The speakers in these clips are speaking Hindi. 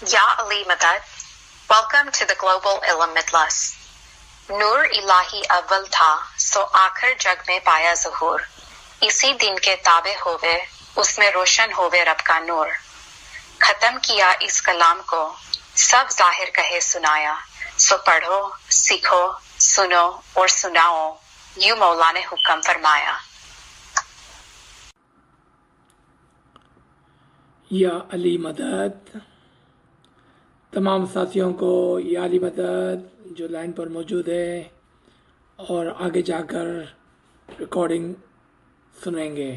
Ya Ali Madad, welcome to the Global Ilm Midlas. नूर इलाही अव्वल था सो आखिर जग में पाया ज़हूर। इसी दिन के ताबे होवे उसमें रोशन होवे रब का नूर। खत्म किया इस कलाम को सब जाहिर कहे सुनाया। सो पढ़ो सीखो सुनो और सुनाओ यूं मौला ने हुक्म फरमाया। या अली मदद। तमाम साथियों को या अली मदद जो लाइन पर मौजूद है और आगे जाकर रिकॉर्डिंग सुनेंगे।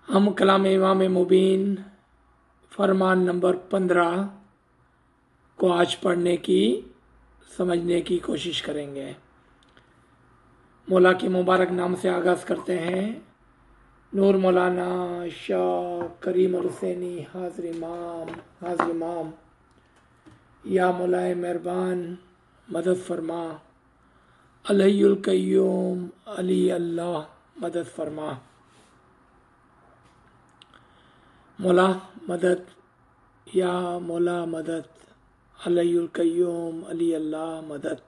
हम कलाम इमाम मुबीन फरमान नंबर 15 को आज पढ़ने की समझने की कोशिश करेंगे। मौला के मुबारक नाम से आगाज़ करते हैं। नूर मौलाना शाह करीम हुसैनी हाज़िर इमाम या मौलाए मेहरबान मदद फरमा। अलहयुल कय्यूम अली अल्लाह मदद फरमा। मौला मदद या मौला मदद अलहयुल कय्यूम अली अल्लाह मदद।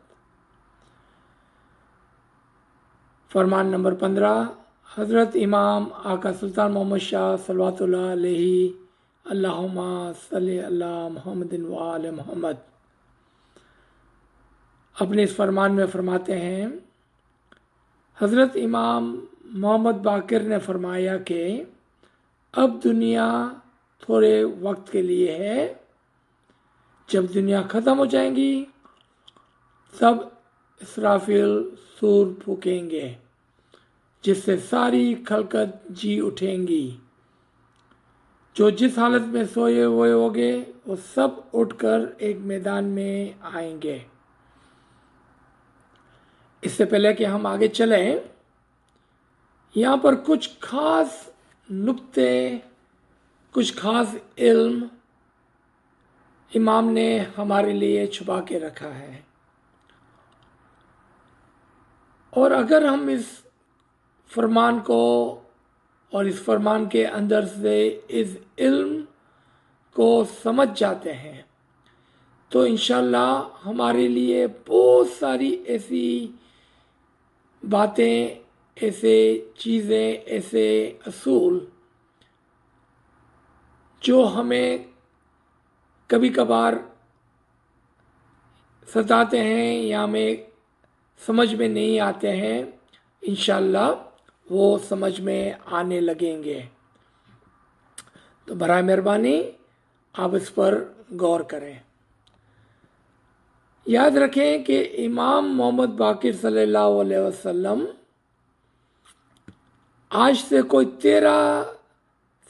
फरमान नंबर 15। हज़रत इमाम आका सुल्तान मोहम्मद शाह सल्लल्लाहु अलैहि अल्लाहुम्मा सल्लि अला मुहम्मदिन व आले मोहम्मद अपने इस फरमान में फरमाते हैं, हज़रत इमाम मोहम्मद बाकिर ने फरमाया कि अब दुनिया थोड़े वक्त के लिए है, जब दुनिया ख़त्म हो जाएगी तब इसराफिल सूर फूकेंगे जिससे सारी खलकत जी उठेंगी। जो जिस हालत में सोए हुए होंगे वो सब उठकर एक मैदान में आएंगे। इससे पहले कि हम आगे चलें, यहाँ पर कुछ खास नुक्ते, कुछ खास इल्म इमाम ने हमारे लिए छुपा के रखा है और अगर हम इस फरमान को और इस फरमान के अंदर से इस इल्म को समझ जाते हैं तो इंशाल्लाह हमारे लिए बहुत सारी ऐसी बातें, ऐसे चीज़ें, ऐसे असूल जो हमें कभी कभार सताते हैं या हमें समझ में नहीं आते हैं, इंशाल्लाह वो समझ में आने लगेंगे। तो बराए मेहरबानी आप इस पर गौर करें। याद रखें कि इमाम मोहम्मद बाकिर सल्लल्लाहु अलैहि वसल्लम आज से कोई 13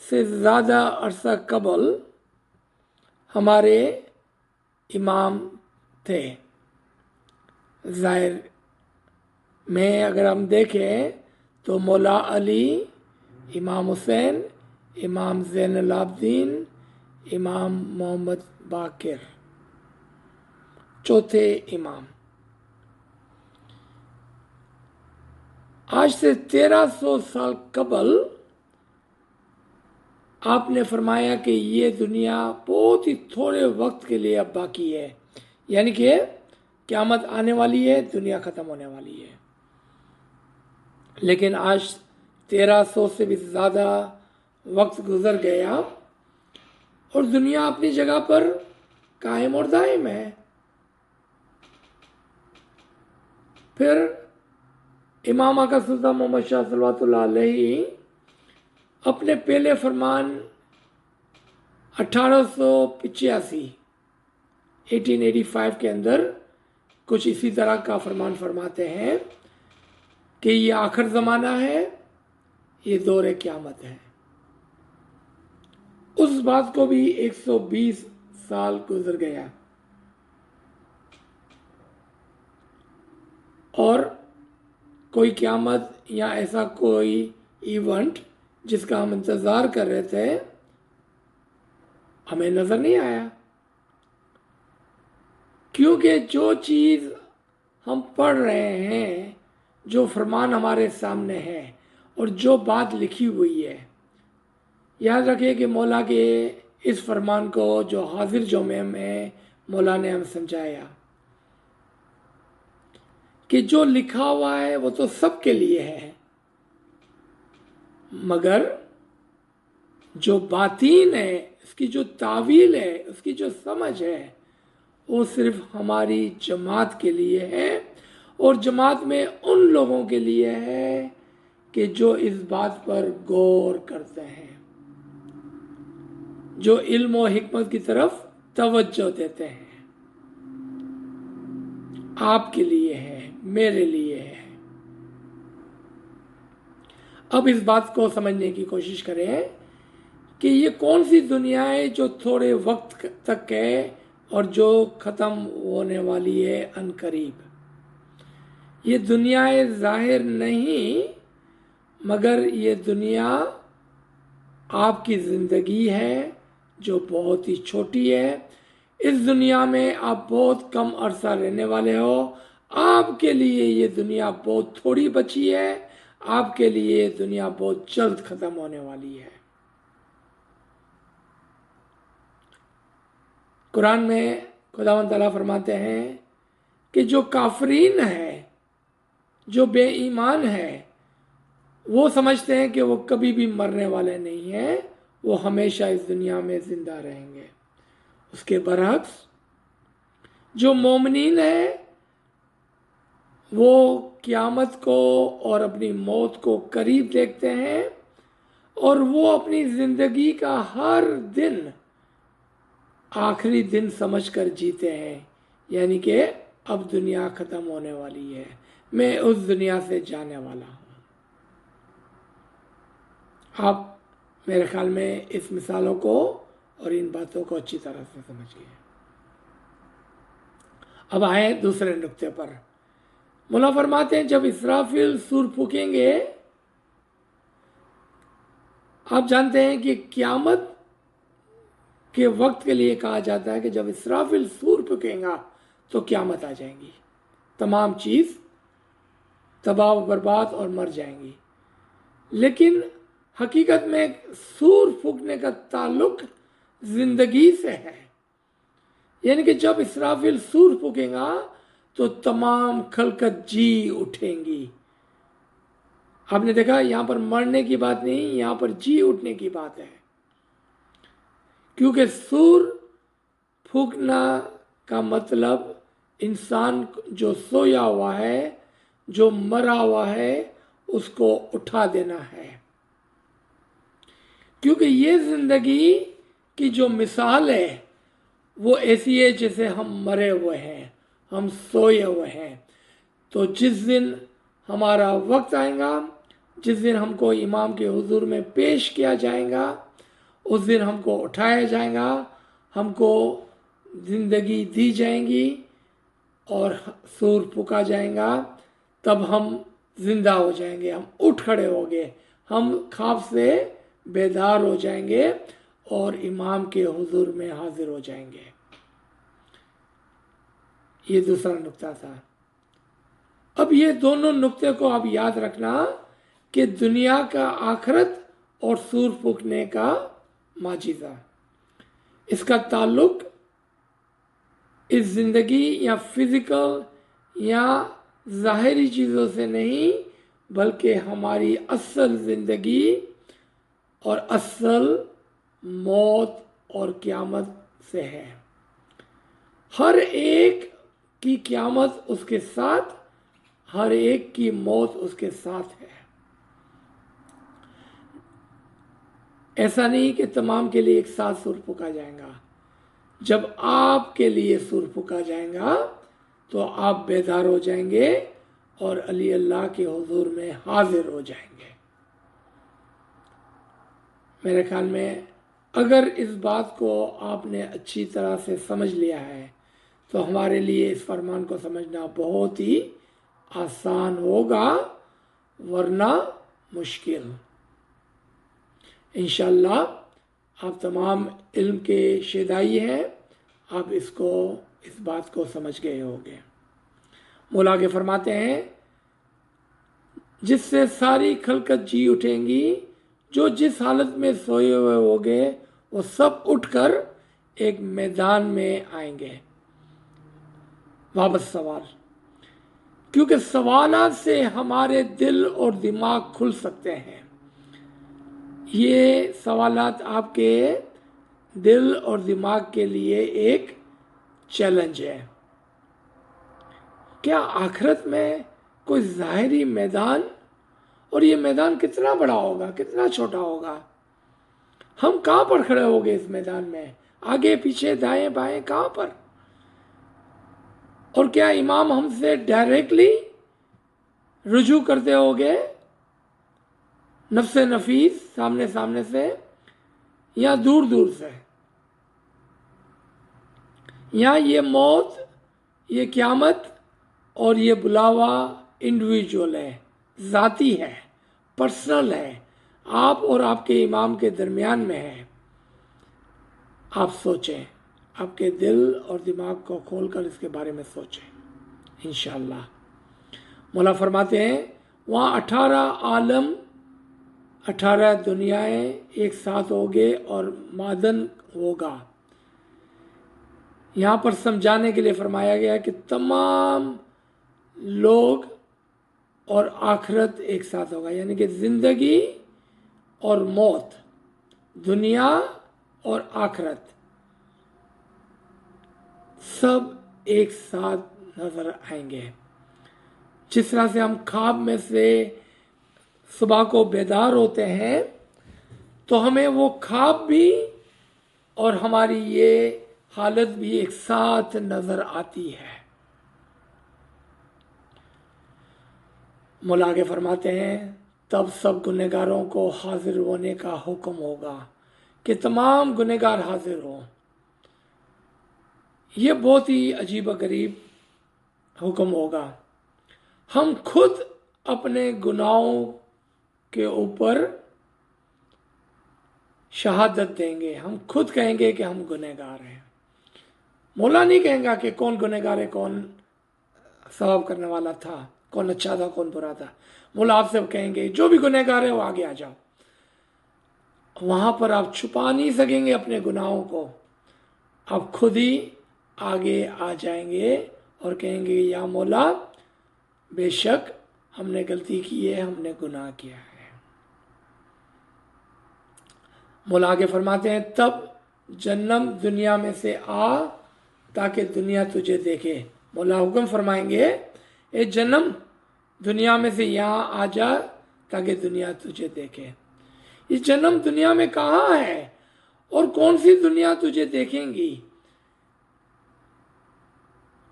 से ज़्यादा अरसा कबल हमारे इमाम थे। ज़ाहिर में अगर हम देखें तो मौला अली, इमाम हुसैन, इमाम ज़ैनुल आबिदीन, इमाम मोहम्मद बाकिर चौथे इमाम आज से 1300 साल कबल आपने फरमाया कि ये दुनिया बहुत ही थोड़े वक्त के लिए अब बाकी है, यानी कि क़यामत आने वाली है, दुनिया ख़त्म होने वाली है। लेकिन आज 1300 से भी ज़्यादा वक्त गुजर गया और दुनिया अपनी जगह पर कायम और दायम है। फिर इमाम आका सुल्तान मोहम्मद शाह सल्लल्लाहु अलैहि अपने पहले फरमान 1885 के अंदर कुछ इसी तरह का फरमान फरमाते हैं कि ये आखिर ज़माना है, ये दौर क़यामत है। उस बात को भी 120 साल गुजर गया और कोई क़यामत या ऐसा कोई इवेंट जिसका हम इंतज़ार कर रहे थे हमें नज़र नहीं आया, क्योंकि जो चीज़ हम पढ़ रहे हैं, जो फरमान हमारे सामने है और जो बात लिखी हुई है याद रखिए कि मौला के इस फरमान को जो हाजिर जुमे में मौला ने हम समझाया कि जो लिखा हुआ है वो तो सबके लिए है, मगर जो बातीन है, उसकी जो तावील है, उसकी जो समझ है, वो सिर्फ हमारी जमात के लिए है, और जमात में उन लोगों के लिए है कि जो इस बात पर गौर करते हैं, जो इल्म और हिकमत की तरफ तवज्जो देते हैं। आपके लिए है, मेरे लिए है। अब इस बात को समझने की कोशिश करें कि ये कौन सी दुनिया है जो थोड़े वक्त तक है और जो ख़त्म होने वाली है अनकरीब। ये दुनियाएं ज़ाहिर नहीं, मगर ये दुनिया आपकी ज़िंदगी है जो बहुत ही छोटी है। इस दुनिया में आप बहुत कम अरसा रहने वाले हो। आपके लिए ये दुनिया बहुत थोड़ी बची है, आपके लिए ये दुनिया बहुत जल्द ख़त्म होने वाली है। कुरान में खुदावंद तआला फरमाते हैं कि जो काफरीन है, जो बेईमान है, वो समझते हैं कि वो कभी भी मरने वाले नहीं हैं, वो हमेशा इस दुनिया में जिंदा रहेंगे। उसके बरअक्स जो मोमिनीन है, वो क़यामत को और अपनी मौत को करीब देखते हैं, और वो अपनी ज़िंदगी का हर दिन आखिरी दिन समझकर जीते हैं, यानी कि अब दुनिया ख़त्म होने वाली है, मैं उस दुनिया से जाने वाला हूँ। आप मेरे ख्याल में इस मिसालों को और इन बातों को अच्छी तरह से समझिए। अब आए दूसरे नुक्ते पर। मौला फरमाते हैं जब इसराफिल सूर फूकेंगे, आप जानते हैं कि क़यामत के वक्त के लिए कहा जाता है कि जब इसराफिल सूर फूकेगा तो क़यामत आ जाएंगी, तमाम चीज़ तबाह बर्बाद और मर जाएंगी। लेकिन हकीकत में सूर फूकने का ताल्लुक जिंदगी से है, यानी कि जब इसराफिल सूर फूकेगा तो तमाम खलकत जी उठेंगी। आपने देखा यहां पर मरने की बात नहीं, यहां पर जी उठने की बात है, क्योंकि सूर फूकना का मतलब इंसान जो सोया हुआ है, जो मरा हुआ है, उसको उठा देना है। क्योंकि ये जिंदगी की जो मिसाल है वो ऐसी है जैसे हम मरे हुए हैं, हम सोए हुए हैं। तो जिस दिन हमारा वक्त आएगा, जिस दिन हमको इमाम के हुजूर में पेश किया जाएगा, उस दिन हमको उठाया जाएगा, हमको जिंदगी दी जाएंगी और सूर फूका जाएगा। तब हम जिंदा हो जाएंगे, हम उठ खड़े होंगे, हम ख्वाब से बेदार हो जाएंगे और इमाम के हुजूर में हाजिर हो जाएंगे। ये दूसरा नुक्ता था। अब ये दोनों नुक्ते को आप याद रखना कि दुनिया का आखिरत और सूर फूकने का माजिज़ा, इसका ताल्लुक इस जिंदगी या फिजिकल या ज़ाहिरी चीज़ों से नहीं, बल्कि हमारी असल ज़िंदगी और असल मौत और क़यामत से है। हर एक की क़यामत उसके साथ, हर एक की मौत उसके साथ है। ऐसा नहीं कि तमाम के लिए एक साथ सूर फूका जाएगा। जब आपके लिए सूर फूका जाएगा तो आप बेदार हो जाएंगे और अली अल्लाह के हुजूर में हाजिर हो जाएंगे। मेरे ख्याल में अगर इस बात को आपने अच्छी तरह से समझ लिया है तो हमारे लिए इस फरमान को समझना बहुत ही आसान होगा, वरना मुश्किल। इंशाअल्लाह आप तमाम इल्म के शेदाई हैं, आप इस बात को समझ गए होंगे। मौला आगे फरमाते हैं जिससे सारी खलकत जी उठेंगी, जो जिस हालत में सोए हुए होंगे वो सब उठकर एक मैदान में आएंगे, वापस सवाल। क्योंकि सवालात से हमारे दिल और दिमाग खुल सकते हैं। ये सवालात आपके दिल और दिमाग के लिए एक चैलेंज है। क्या आखिरत में कोई ज़ाहिरी मैदान, और ये मैदान कितना बड़ा होगा, कितना छोटा होगा? हम कहाँ पर खड़े होंगे इस मैदान में? आगे पीछे दाएं बाएं कहाँ पर? और क्या इमाम हमसे डायरेक्टली रुजू करते होंगे, नफ्से नफीस, सामने सामने से, या दूर दूर से? या ये मौत, ये क़यामत और ये बुलावा इंडिविजुअल है, ज़ाती है, पर्सनल है, आप और आपके इमाम के दरमियान में है। आप सोचें, आपके दिल और दिमाग को खोलकर इसके बारे में सोचें इंशाअल्लाह। मौला फरमाते हैं वहाँ 18 आलम, 18 दुनियाएं एक साथ होंगे और मादन होगा। यहाँ पर समझाने के लिए फरमाया गया कि तमाम लोग और आखिरत एक साथ होगा, यानी कि ज़िंदगी और मौत, दुनिया और आखिरत सब एक साथ नजर आएंगे। जिस तरह से हम ख्वाब में से सुबह को बेदार होते हैं तो हमें वो ख्वाब भी और हमारी ये हालत भी एक साथ नजर आती है। मौला आगे फरमाते हैं तब सब गुनहगारों को हाजिर होने का हुक्म होगा कि तमाम गुनहगार हाजिर हों। ये बहुत ही अजीब गरीब हुक्म होगा। हम खुद अपने गुनाहों के ऊपर शहादत देंगे, हम खुद कहेंगे कि हम गुनहगार हैं। मौला नहीं कहेगा कि कौन गुनहगार है, कौन सवाब करने वाला था, कौन अच्छा था, कौन बुरा था। मौला आपसे कहेंगे जो भी गुनहगार है वो आगे आ जाओ। वहां पर आप छुपा नहीं सकेंगे अपने गुनाहों को, आप खुद ही आगे आ जाएंगे और कहेंगे या मौला बेशक हमने गलती की है, हमने गुनाह किया है। मौला आगे फरमाते हैं तब जन्नम दुनिया में से आ ताकि दुनिया तुझे देखे। मौला हुक्म फरमाएंगे ए जन्नम दुनिया में से यहाँ आ जा ताकि दुनिया तुझे देखे। ये जन्म दुनिया में कहाँ है और कौन सी दुनिया तुझे देखेंगी?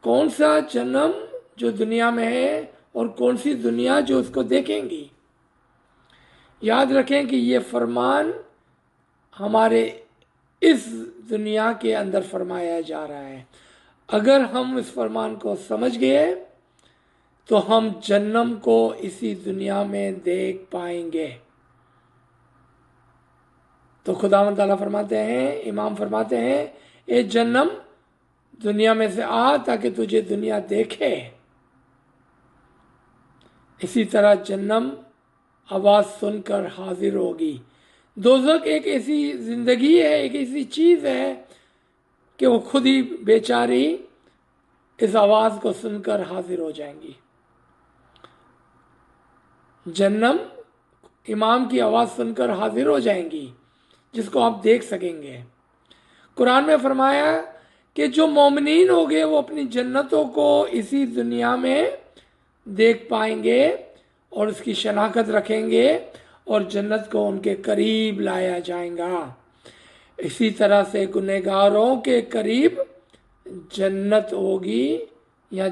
कौन सा जन्म जो दुनिया में है और कौन सी दुनिया जो उसको देखेंगी? याद रखें कि ये फरमान हमारे इस दुनिया के अंदर फरमाया जा रहा है। अगर हम इस फरमान को समझ गए तो हम जन्नम को इसी दुनिया में देख पाएंगे। तो खुदावंद ताला फरमाते हैं, इमाम फरमाते हैं ए जन्नम दुनिया में से आ ताकि तुझे दुनिया देखे। इसी तरह जन्नम आवाज सुनकर हाजिर होगी। दोज़ख एक ऐसी जिंदगी है, एक ऐसी चीज है कि वो खुद ही बेचारी इस आवाज को सुनकर हाजिर हो जाएंगी। जन्नम इमाम की आवाज सुनकर हाजिर हो जाएंगी, जिसको आप देख सकेंगे। कुरान में फरमाया कि जो मोमिनीन होंगे वो अपनी जन्नतों को इसी दुनिया में देख पाएंगे और उसकी शनाख्त रखेंगे और जन्नत को उनके करीब लाया जाएगा। इसी तरह से गुनहगारों के करीब जन्नत होगी या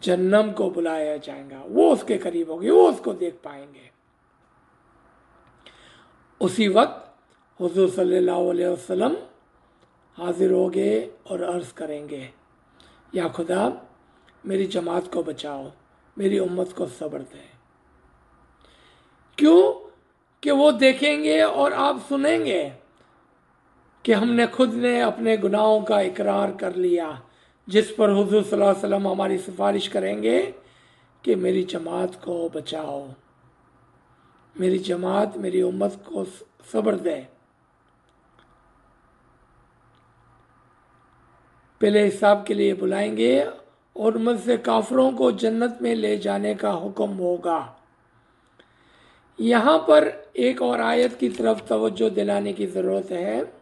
जन्नम को बुलाया जाएगा। वो उसके करीब होगी, वो उसको देख पाएंगे। उसी वक्त हुजूर सल्लल्लाहु अलैहि वसल्लम हाजिर होंगे और अर्ज करेंगे या खुदा मेरी जमात को बचाओ, मेरी उम्मत को सब्र दे। क्यों? कि वो देखेंगे और आप सुनेंगे कि हमने खुद ने अपने गुनाहों का इकरार कर लिया, जिस पर हुजूर सल्लल्लाहु अलैहि वसल्लम हमारी सिफारिश करेंगे कि मेरी जमात को बचाओ, मेरी जमात, मेरी उम्मत को सब्र दे। पहले हिसाब के लिए बुलाएंगे और मुझसे काफरों को जन्नत में ले जाने का हुक्म होगा। यहाँ पर एक और आयत की तरफ तवज्जो दिलाने की ज़रूरत है।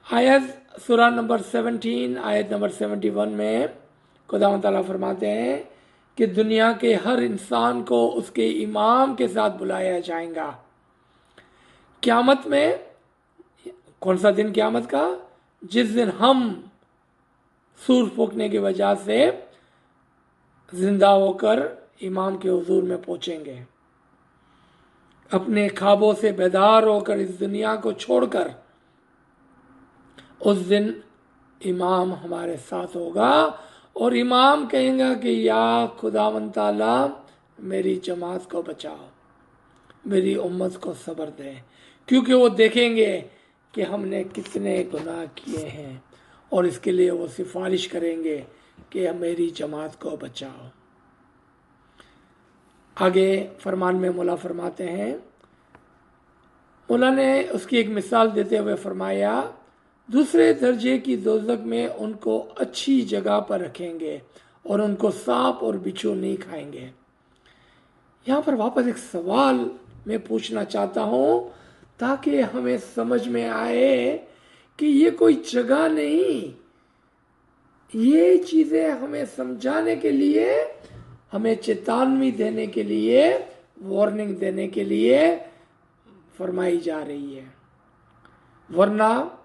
आयत सूरा नंबर 17 आयत नंबर 71 में खुदा ताला फरमाते हैं कि दुनिया के हर इंसान को उसके इमाम के साथ बुलाया जाएगा क़यामत में। कौन सा दिन क़यामत का? जिस दिन हम सूर फूकने की वजह से जिंदा होकर इमाम के हुजूर में पहुंचेंगे। अपने ख्वाबों से बेदार होकर इस दुनिया को छोड़कर उस दिन इमाम हमारे साथ होगा और इमाम कहेगा कि या खुदावंद ताला मेरी जमात को बचाओ, मेरी उम्मत को सब्र दे, क्योंकि वो देखेंगे कि हमने कितने गुनाह किए हैं और इसके लिए वो सिफारिश करेंगे कि मेरी जमात को बचाओ। आगे फरमान में मौला फरमाते हैं, मौला ने उसकी एक मिसाल देते हुए फरमाया, दूसरे दर्जे की दोज़ख में उनको अच्छी जगह पर रखेंगे और उनको सांप और बिच्छू नहीं खाएंगे। यहाँ पर वापस एक सवाल मैं पूछना चाहता हूँ ताकि हमें समझ में आए कि ये कोई जगह नहीं, ये चीज़ें हमें समझाने के लिए, हमें चेतावनी देने के लिए, वार्निंग देने के लिए फरमाई जा रही है। वरना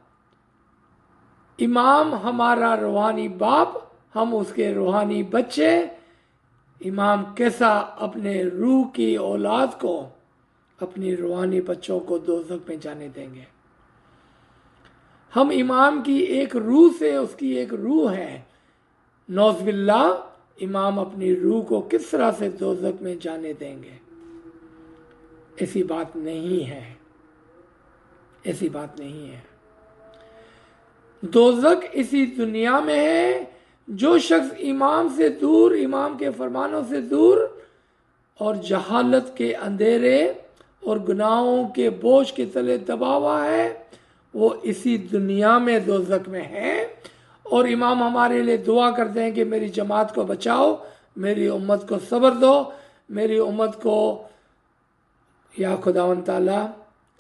इमाम हमारा रूहानी बाप, हम उसके रूहानी बच्चे, इमाम कैसा अपने रूह की औलाद को, अपनी रूहानी बच्चों को दोज़ख में जाने देंगे? हम इमाम की एक रूह से, उसकी एक रूह है, नौज़बिल्लाह इमाम अपनी रूह को किस तरह से दोज़ख में जाने देंगे? ऐसी बात नहीं है, ऐसी बात नहीं है। दोज़ख इसी दुनिया में है। जो शख्स इमाम से दूर, इमाम के फरमानों से दूर और जहालत के अंधेरे और गुनाहों के बोझ के तले दबा हुआ है, वो इसी दुनिया में दोज़ख में है। और इमाम हमारे लिए दुआ करते हैं कि मेरी जमात को बचाओ, मेरी उम्मत को सब्र दो, मेरी उम्मत को या खुदावंद ताला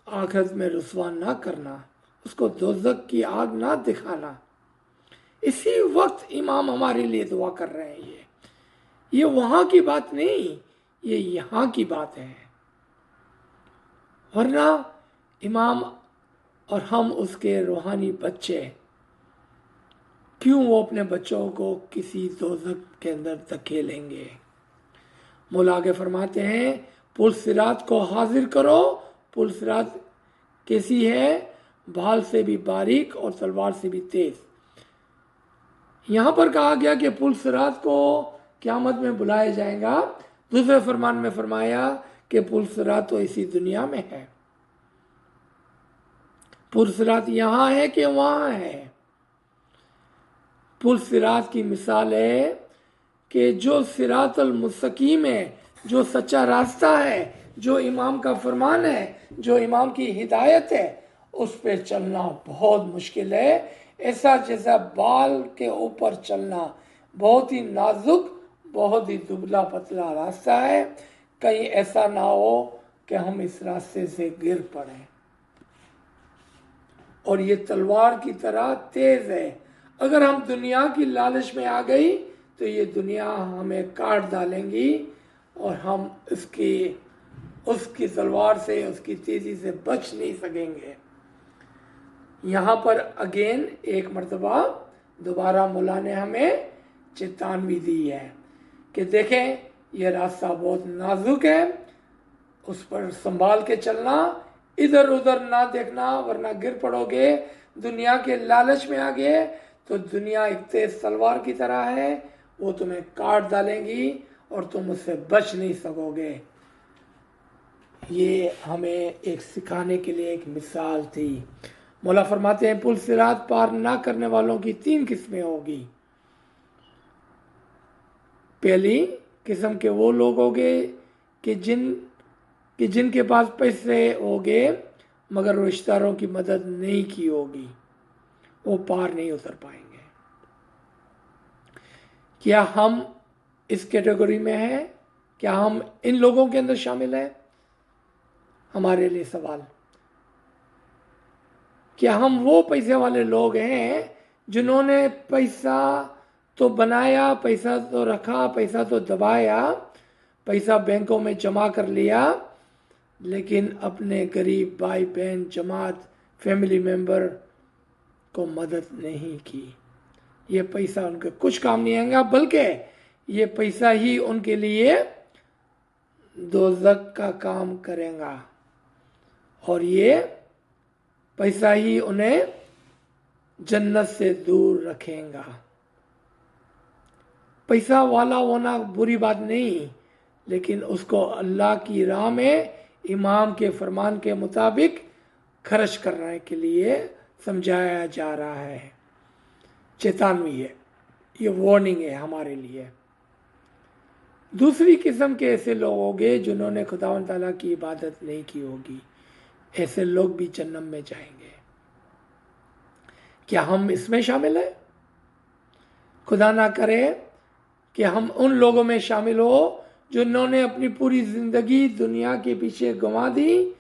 आखिरत में रुसवा ना करना, उसको दोज़ख की आग ना दिखाना। इसी वक्त इमाम हमारे लिए दुआ कर रहे हैं। ये वहां की बात नहीं, ये यहाँ की बात है। वरना इमाम और हम उसके रूहानी बच्चे, क्यों वो अपने बच्चों को किसी दोज़ख के अंदर धकेलेंगे? मौला आगे फरमाते हैं, पुल सिरात को हाजिर करो। पुल सिरात कैसी है? भाल से भी बारीक और तलवार से भी तेज। यहाँ पर कहा गया कि पुल सिरात को क़यामत में बुलाया जाएगा। दूसरे फरमान में फरमाया कि पुल सिरात तो इसी दुनिया में है। पुल सिरात यहाँ है कि वहाँ है? पुल सिरात की मिसाल है कि जो सिरातुल मुस्तकीम है, जो सच्चा रास्ता है, जो इमाम का फरमान है, जो इमाम की हिदायत है, उस पर चलना बहुत मुश्किल है। ऐसा जैसा बाल के ऊपर चलना, बहुत ही नाजुक, बहुत ही दुबला पतला रास्ता है। कहीं ऐसा ना हो कि हम इस रास्ते से गिर पड़े। और ये तलवार की तरह तेज है। अगर हम दुनिया की लालच में आ गई तो ये दुनिया हमें काट डालेंगी और हम उसकी तलवार से, उसकी तेजी से बच नहीं सकेंगे। यहाँ पर अगेन एक मर्तबा दोबारा मौला ने हमें चेतावनी दी है कि देखें यह रास्ता बहुत नाजुक है, उस पर संभाल के चलना, इधर उधर ना देखना, वरना गिर पड़ोगे। दुनिया के लालच में आ गए तो दुनिया एक तेज तलवार की तरह है, वो तुम्हें काट डालेंगी और तुम उससे बच नहीं सकोगे। ये हमें एक सिखाने के लिए एक मिसाल थी। मौला फरमाते हैं, पुल सिरात पार ना करने वालों की 3 किस्में होगी। पहली किस्म के वो लोग होंगे कि जिनके पास पैसे होंगे मगर रिश्तेदारों की मदद नहीं की होगी, वो पार नहीं उतर पाएंगे। क्या हम इस कैटेगरी में हैं? क्या हम इन लोगों के अंदर शामिल हैं? हमारे लिए सवाल, क्या हम वो पैसे वाले लोग हैं जिन्होंने पैसा तो बनाया, पैसा तो रखा, पैसा तो दबाया, पैसा बैंकों में जमा कर लिया, लेकिन अपने गरीब भाई बहन, जमात, फैमिली मेंबर को मदद नहीं की? ये पैसा उनके कुछ काम नहीं आएगा, बल्कि ये पैसा ही उनके लिए दोज़ख का काम करेगा, और ये पैसा ही उन्हें जन्नत से दूर रखेगा। पैसा वाला होना बुरी बात नहीं, लेकिन उसको अल्लाह की राह में इमाम के फरमान के मुताबिक खर्च करने के लिए समझाया जा रहा है। चेतावनी है, ये वार्निंग है हमारे लिए। दूसरी किस्म के ऐसे लोग होंगे जिन्होंने खुदावंद ताला की इबादत नहीं की होगी, ऐसे लोग भी जन्नत में जाएंगे। क्या हम इसमें शामिल हैं? खुदा ना करे कि हम उन लोगों में शामिल हो जिन्होंने अपनी पूरी जिंदगी दुनिया के पीछे गंवा दी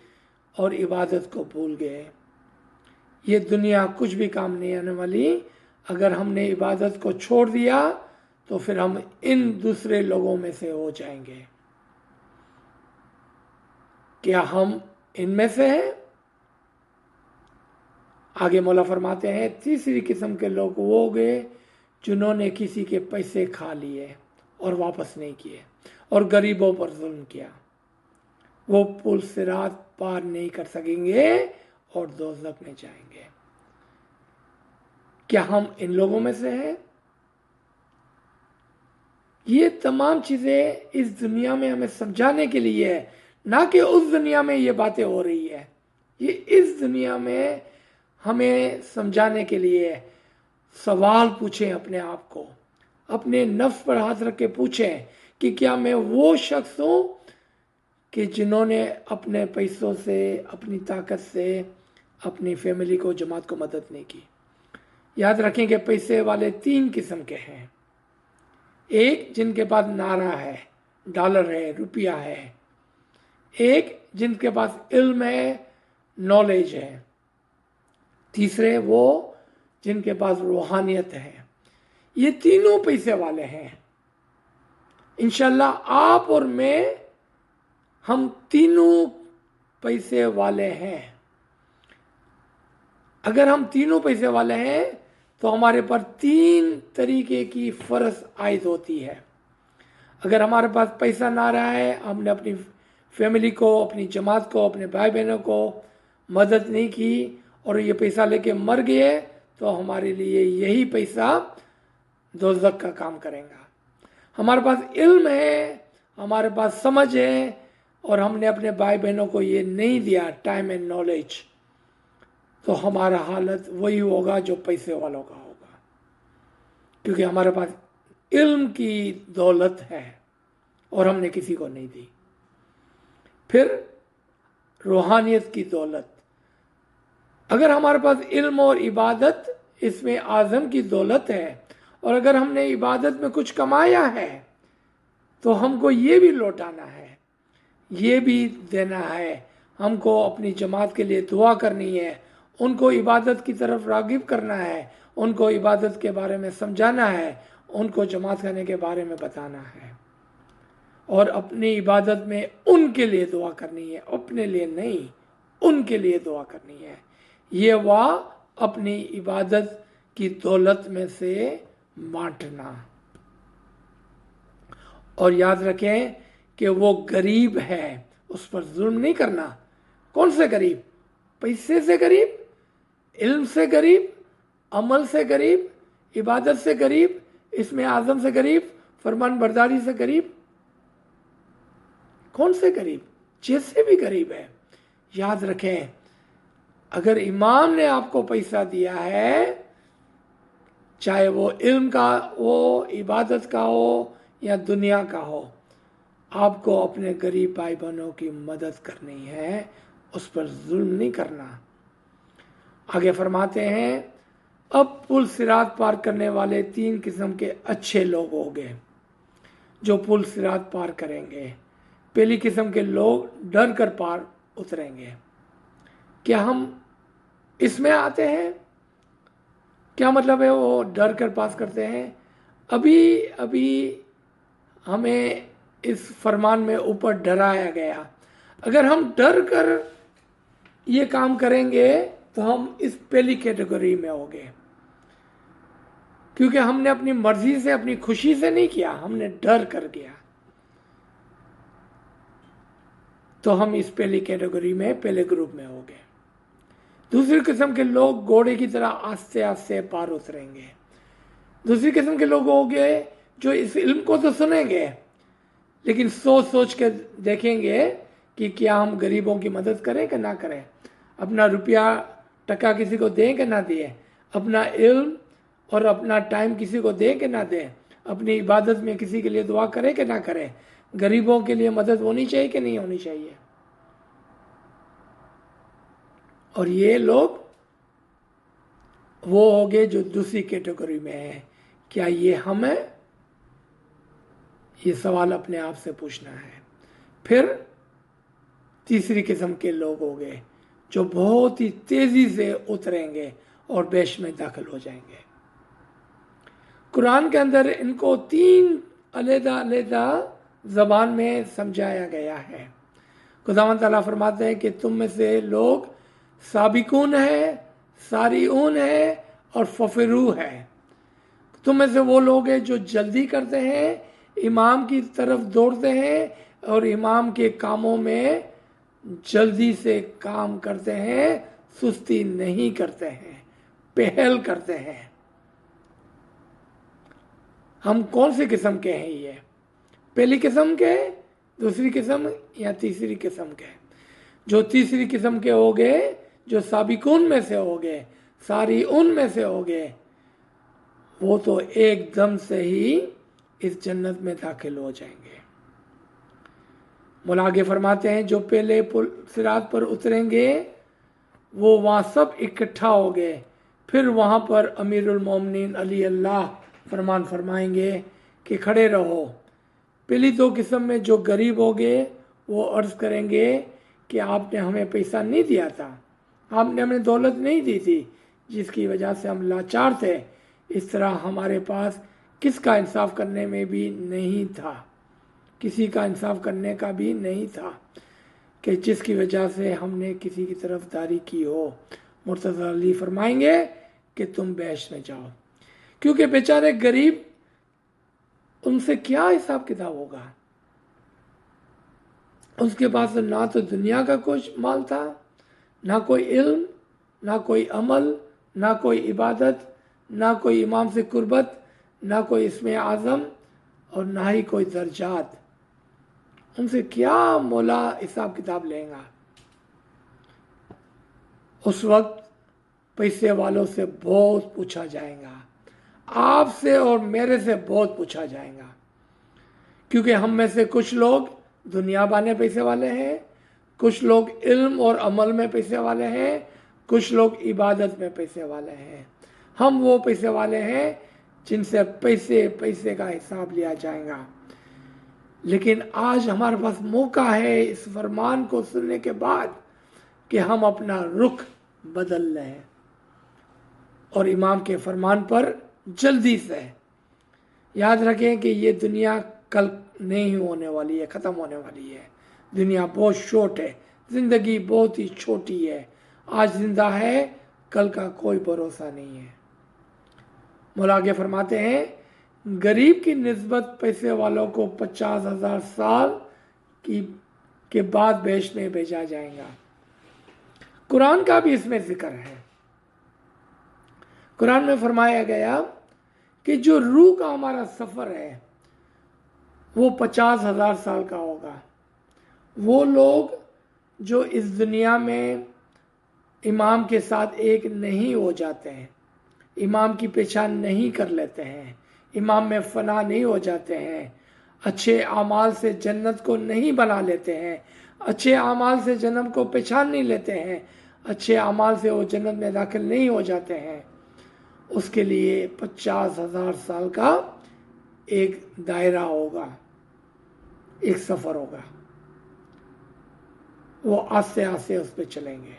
और इबादत को भूल गए। ये दुनिया कुछ भी काम नहीं आने वाली। अगर हमने इबादत को छोड़ दिया तो फिर हम इन दूसरे लोगों में से हो जाएंगे। क्या हम इनमें से हैं? आगे मौला फरमाते हैं, तीसरी किस्म के लोग वो हो गए जिन्होंने किसी के पैसे खा लिए और वापस नहीं किए और गरीबों पर जुल्म किया। वो पुल सिरात पार नहीं कर सकेंगे और दोज़ख में जाएंगे। क्या हम इन लोगों में से हैं? ये तमाम चीजें इस दुनिया में हमें समझाने के लिए है, ना कि उस दुनिया में ये बातें हो रही है। ये इस दुनिया में हमें समझाने के लिए है। सवाल पूछें अपने आप को, अपने नफ्स पर हाथ रख के पूछें कि क्या मैं वो शख्स हूं कि जिन्होंने अपने पैसों से, अपनी ताकत से अपनी फैमिली को, जमात को मदद नहीं की। याद रखें कि पैसे वाले तीन किस्म के हैं। एक जिनके पास नारा है, डॉलर है, रुपया है। एक जिनके पास इल्म है, नॉलेज है। तीसरे वो जिनके पास रूहानियत है। ये तीनों पैसे वाले हैं। इंशाल्लाह आप और मैं, हम तीनों पैसे वाले हैं। अगर हम तीनों पैसे वाले हैं तो हमारे पर तीन तरीके की फर्ज आयद होती है। अगर हमारे पास पैसा ना रहा है, हमने अपनी फैमिली को, अपनी जमात को, अपने भाई बहनों को मदद नहीं की और ये पैसा लेके मर गए, तो हमारे लिए यही पैसा दोज़ख का काम करेगा। हमारे पास इल्म है, हमारे पास समझ है और हमने अपने भाई बहनों को ये नहीं दिया, टाइम एंड नॉलेज, तो हमारा हालत वही होगा जो पैसे वालों का होगा। क्योंकि हमारे पास इल्म की दौलत है और हमने किसी को नहीं दी। फिर रूहानियत की दौलत, अगर हमारे पास इल्म और इबादत, इसमें आज़म की दौलत है, और अगर हमने इबादत में कुछ कमाया है तो हमको ये भी लौटाना है, ये भी देना है। हमको अपनी जमात के लिए दुआ करनी है, उनको इबादत की तरफ रागिब करना है, उनको इबादत के बारे में समझाना है, उनको जमात करने के बारे में बताना है, और अपनी इबादत में उनके लिए दुआ करनी है, अपने लिए नहीं, उनके लिए दुआ करनी है। ये वह अपनी इबादत की दौलत में से बांटना। और याद रखें कि वो गरीब है, उस पर जुल्म नहीं करना। कौन से गरीब? पैसे से गरीब, इल्म से गरीब, अमल से गरीब, इबादत से गरीब, इसमें आज़म से गरीब, फरमान बरदारी से गरीब। कौन से गरीब? जैसे भी गरीब है। याद रखें, अगर इमाम ने आपको पैसा दिया है, चाहे वो इल्म का हो, इबादत का हो या दुनिया का हो, आपको अपने गरीब भाई बहनों की मदद करनी है, उस पर जुल्म नहीं करना। आगे फरमाते हैं, अब पुल सिरात पार करने वाले 3 किस्म के अच्छे लोग होंगे जो पुल सिरात पार करेंगे। पहली किस्म के लोग डर कर पार उतरेंगे। क्या हम इसमें आते हैं? क्या मतलब है वो डर कर पास करते हैं? अभी अभी हमें इस फरमान में ऊपर डराया गया। अगर हम डर कर ये काम करेंगे तो हम इस पहली कैटेगरी में होंगे, क्योंकि हमने अपनी मर्जी से, अपनी खुशी से नहीं किया, हमने डर कर किया। तो हम इस पहली कैटेगरी में, पहले ग्रुप में होंगे। दूसरी किस्म के लोग घोड़े की तरह आस्ते आस्ते पार उतरेंगे। दूसरी किस्म के लोग होंगे जो इस इल्म को तो सुनेंगे, लेकिन सोच सोच के देखेंगे कि क्या हम गरीबों की मदद करें कि ना करें, अपना रुपया टका किसी को दें कि ना दें, अपना इल्म और अपना टाइम किसी को दें कि ना दें, अपनी इबादत में किसी के लिए दुआ करें कि ना करें, गरीबों के लिए मदद होनी चाहिए कि नहीं होनी चाहिए। और ये लोग वो होंगे जो दूसरी कैटेगरी में है। क्या ये हम है? ये सवाल अपने आप से पूछना है। फिर तीसरी किस्म के लोग होंगे जो बहुत ही तेजी से उतरेंगे और बेश में दाखिल हो जाएंगे। कुरान के अंदर इनको 3 अलग-अलग ज़बान में समझाया गया है। खुदावंद ताला फरमाते हैं कि तुम में से लोग साबिकून है, सारीऊन है और फफरू है। तुम में से वो लोग हैं जो जल्दी करते हैं, इमाम की तरफ दौड़ते हैं और इमाम के कामों में जल्दी से काम करते हैं, सुस्ती नहीं करते हैं, पहल करते हैं। हम कौन सी किस्म के हैं? ये पहली किस्म के, दूसरी किस्म या तीसरी किस्म के? जो तीसरी किस्म के होंगे, जो साबिकून में से होंगे, सारी उन में से होंगे, वो तो एकदम से ही इस जन्नत में दाखिल हो जाएंगे। मौला आगे फरमाते हैं, जो पहले पुल सिरात पर उतरेंगे वो वहाँ सब इकट्ठा हो गए। फिर वहाँ पर अमीरुल मोमिनीन अली अल्लाह फरमान फरमाएंगे कि खड़े रहो। पहली 2 किस्म में जो गरीब हो गए वो अर्ज़ करेंगे कि आपने हमें पैसा नहीं दिया था, आपने हमें दौलत नहीं दी थी, जिसकी वजह से हम लाचार थे। इस तरह हमारे पास किसका इंसाफ करने में भी नहीं था, किसी का इंसाफ करने का भी नहीं था कि जिसकी वजह से हमने किसी की तरफदारी की हो। मुर्तज़ा अली फरमाएंगे कि तुम बहश में जाओ, क्योंकि बेचारे गरीब, उनसे क्या हिसाब किताब होगा? उसके पास ना तो दुनिया का कुछ माल था, ना कोई इल्म, ना कोई अमल, ना कोई इबादत, ना कोई इमाम से कुर्बत, ना कोई इसमें आज़म और ना ही कोई दर्जात। उनसे क्या मौला हिसाब किताब लेगा? उस वक्त पैसे वालों से बहुत पूछा जाएगा, आपसे और मेरे से बहुत पूछा जाएगा, क्योंकि हम में से कुछ लोग दुनिया बाने पैसे वाले हैं, कुछ लोग इल्म और अमल में पैसे वाले हैं, कुछ लोग इबादत में पैसे वाले हैं। हम वो पैसे वाले हैं जिनसे पैसे का हिसाब लिया जाएगा। लेकिन आज हमारे पास मौका है इस फरमान को सुनने के बाद कि हम अपना रुख बदल लें और इमाम के फरमान पर जल्दी से। याद रखें कि ये दुनिया कल नहीं होने वाली है, ख़त्म होने वाली है। दुनिया बहुत शॉर्ट है, ज़िंदगी बहुत ही छोटी है। आज जिंदा है, कल का कोई भरोसा नहीं है। मौला आगे फरमाते हैं, गरीब की निस्बत पैसे वालों को 50,000 साल के बाद बहश में भेजा जाएगा। कुरान का भी इसमें जिक्र है। कुरान में फरमाया गया कि जो रूह का हमारा सफ़र है वो 50,000 साल का होगा। वो लोग जो इस दुनिया में इमाम के साथ एक नहीं हो जाते हैं, इमाम की पहचान नहीं कर लेते हैं, इमाम में फना नहीं हो जाते हैं, अच्छे आमाल से जन्नत को नहीं बना लेते हैं, अच्छे आमाल से जन्नत को पहचान नहीं लेते हैं, अच्छे आमाल से वो जन्नत में दाखिल नहीं हो जाते हैं, उसके लिए 50,000 साल का एक दायरा होगा, एक सफर होगा। वो आस्ते आस्ते उस पर चलेंगे।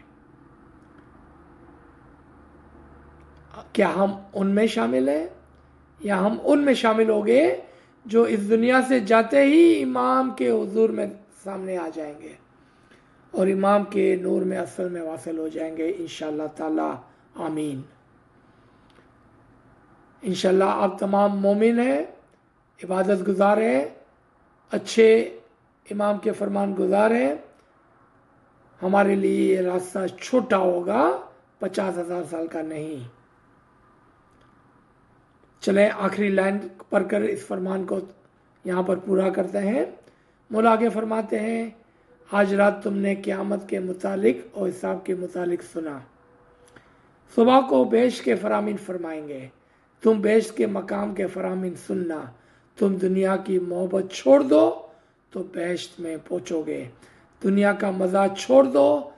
क्या हम उनमें शामिल हैं या हम उनमें शामिल हो गए जो इस दुनिया से जाते ही इमाम के हुजूर में सामने आ जाएंगे और इमाम के नूर में असल में वासिल हो जाएंगे इंशाअल्लाह ताला। आमीन। इंशाअल्लाह आप तमाम मोमिन हैं, इबादत गुजार हैं, अच्छे इमाम के फरमान गुजार हैं। हमारे लिए ये रास्ता छोटा होगा, 50,000 साल का नहीं। चलें आखिरी लाइन पढ़कर इस फरमान को यहाँ पर पूरा करते हैं। मौला आगे फरमाते हैं, आज रात तुमने क़यामत के मुतालिक और हिसाब के मुतालिक सुना। सुबह को बेश के फरामीन फरमाएंगे, तुम बेश के मकाम के फरामीन सुनना। तुम दुनिया की मोहब्बत छोड़ दो तो बेश्त में पहुँचोगे, दुनिया का मज़ा छोड़ दो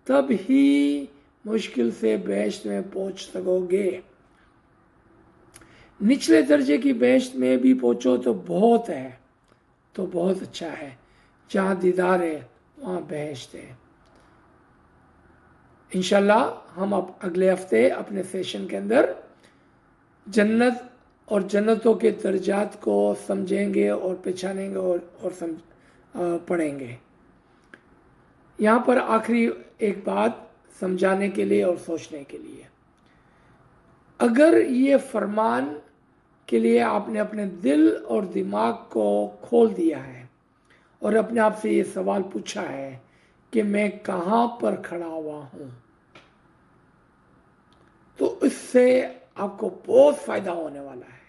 तब ही मुश्किल से बेश्त में पहुँच सकोगे। निचले दर्जे की बेश्त में भी पहुँचो तो बहुत है, तो बहुत अच्छा है। जहाँ दीदार है वहाँ बेश्त है। इंशाल्लाह हम अब अगले हफ्ते अपने सेशन के अंदर जन्नत और जन्नतों के दर्जात को समझेंगे और पहचानेंगे और पढ़ेंगे। यहाँ पर आखिरी एक बात समझाने के लिए और सोचने के लिए, अगर ये फरमान के लिए आपने अपने दिल और दिमाग को खोल दिया है और अपने आप से ये सवाल पूछा है कि मैं कहाँ पर खड़ा हुआ हूँ, तो इससे आपको बहुत फायदा होने वाला है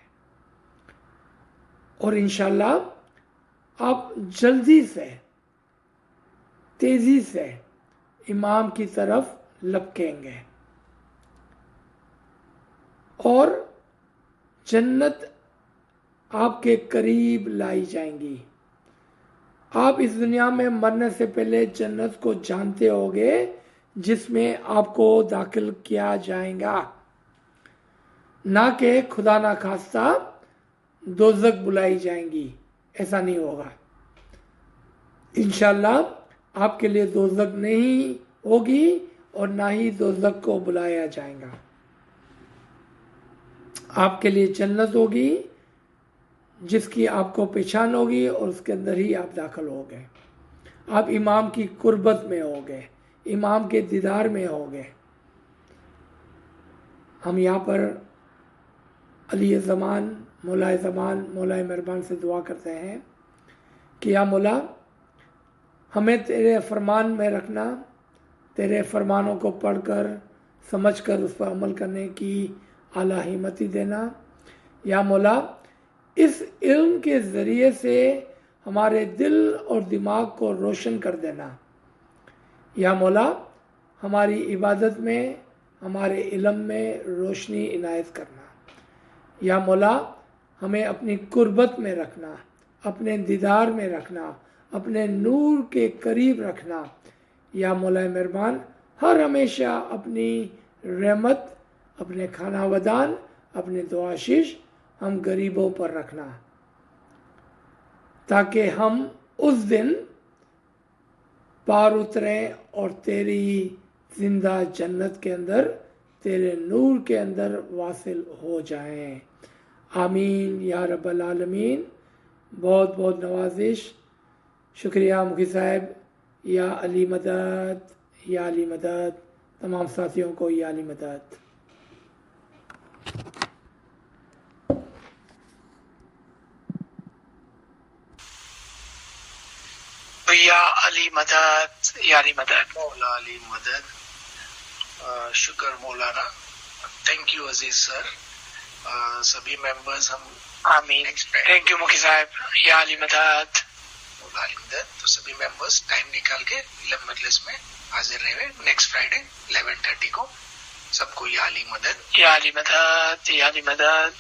और इंशाल्लाह आप जल्दी से तेजी से इमाम की तरफ लपकेंगे और जन्नत आपके करीब लाई जाएंगी। आप इस दुनिया में मरने से पहले जन्नत को जानते होगे जिसमें आपको दाखिल किया जाएगा, ना कि खुदा ना खास्ता दोज़ख बुलाई जाएंगी। ऐसा नहीं होगा। इंशाल्लाह आपके लिए दोज़ख नहीं होगी और ना ही दोज़ख को बुलाया जाएगा। आपके लिए जन्नत होगी जिसकी आपको पहचान होगी और उसके अंदर ही आप दाखिल होगे। आप इमाम की कुर्बत में होगे, इमाम के दीदार में होगे। हम यहाँ पर अली ज़मान, मौलाए ज़मान, मौलाए मेहरबान से दुआ करते हैं कि या मौला हमें तेरे फरमान में रखना, तेरे फरमानों को पढ़कर समझकर उस पर अमल करने की आला हिम्मती देना। या मौला इस इल्म के ज़रिए से हमारे दिल और दिमाग को रोशन कर देना। या मौला हमारी इबादत में, हमारे इल्म में रोशनी इनायत करना। या मौला हमें अपनी कुर्बत में रखना, अपने दीदार में रखना, अपने नूर के करीब रखना। या मौला मेहरबान हर हमेशा अपनी रहमत, अपने खानावदान, अपने दुआशीश हम गरीबों पर रखना, ताकि हम उस दिन पार उतरें और तेरी जिंदा जन्नत के अंदर, तेरे नूर के अंदर वासिल हो जाएं। आमीन या रब्बल आलमीन। बहुत बहुत नवाजिश। शुक्रिया मुखी साहब। या अली मदद, या अली मदद। तमाम साथियों को या अली मदद। या अली मदद, या अली मदद, मौला अली मदद। शुक्र मौलाना, थैंक यू अजीज सर। सभी मेंबर्स हम आमीन। थैंक यू मुखी साहब। या अली मदद, मौला अली मदद। तो सभी मेंबर्स टाइम निकाल के इल्म मजलिस में हाजिर रहे नेक्स्ट फ्राइडे 11:30 को। सबको या अली मदद, या अली मदद, या अली मदद।